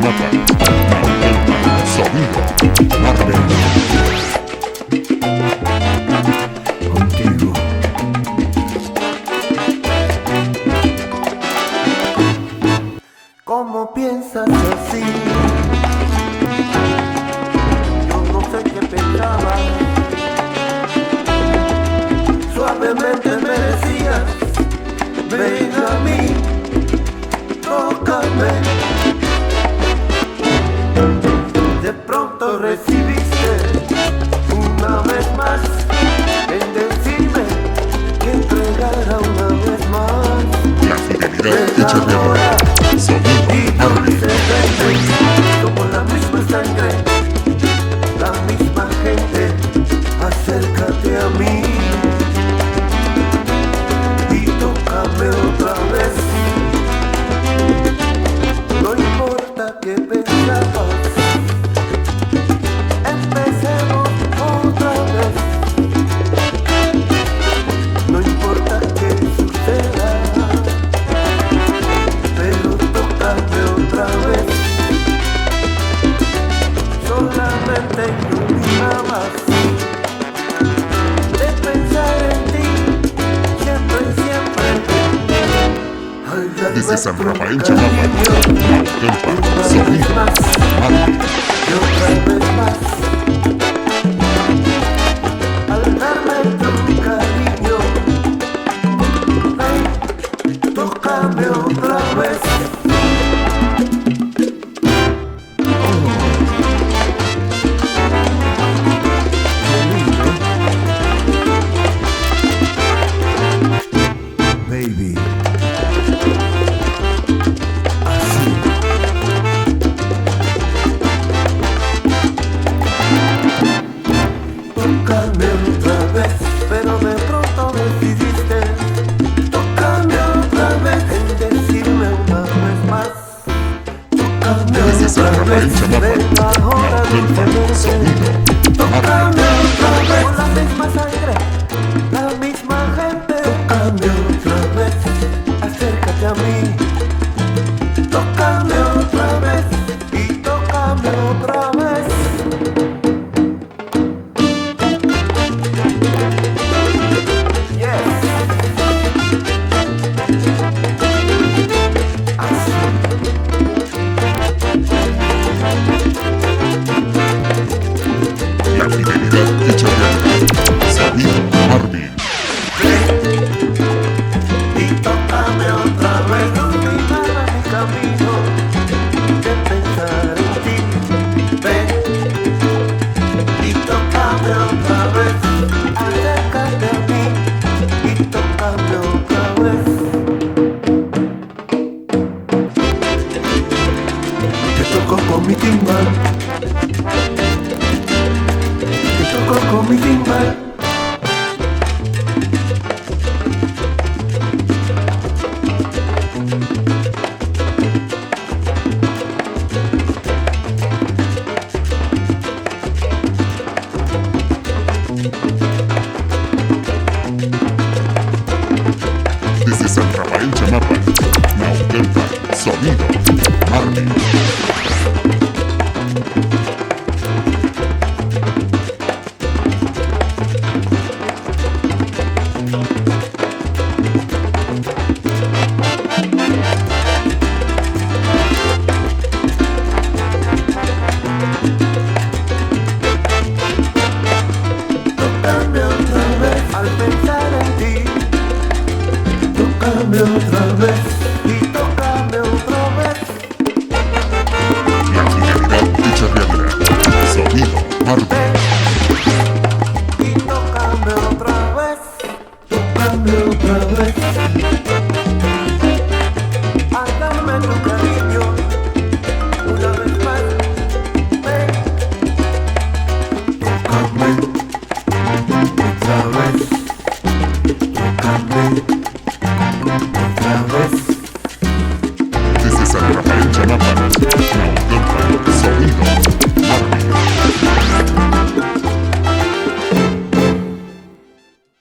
mapa. Sonido Marvin. Contigo. ¿Cómo piensas así? Yo no sé qué pensaba. Suavemente me decías, ven a mí, tócame. De pronto recibiste una vez más en decirme que entregara una vez más. La fidelidad hecha realidad. Sonido Marvin. Somos la misma sangre, la misma gente. Acércate a mí y tócame otra vez. No importa qué pensabas, empecemos otra vez. No importa qué suceda, pero tócame otra vez. Solamente iluminabas de pensar en ti, siempre y siempre. Desde San Rafael, Chamapa, Naucalpan, Sonido Marvin. Y otra vez más, al darme tu cariño, ay, tócame otra vez. Baby, así. Tócame otra vez, pero de pronto decidiste tócame otra vez, en decirme una vez más. Tócame Desde San otra Rafael, vez, Chamapa, ven ahora Naucalpan, dulcemente. Sonido Tócame Marvin. otra vez, con la misma sangre, la misma gente. Tócame otra vez, acércate a mí. Tócame otra vez y tócame otra vez. Yes. Así. La fidelidad hecha realidad. Sonido Marvin. Y tócame otra vez, iluminará mi camino de pensar en ti. Ven y tócame otra vez, acércate a mí y tócame otra vez. Te toco con mi timbal, te toco con mi timbal. Desde San Rafael, Chamapa, Naucalpan, Sonido Marvin. Tócame otra vez al pensar en ti. Tócame otra vez y tócame otra vez. La fidelidad hecha realidad. Sonido Marvin. Y tócame otra vez. Tócame otra vez.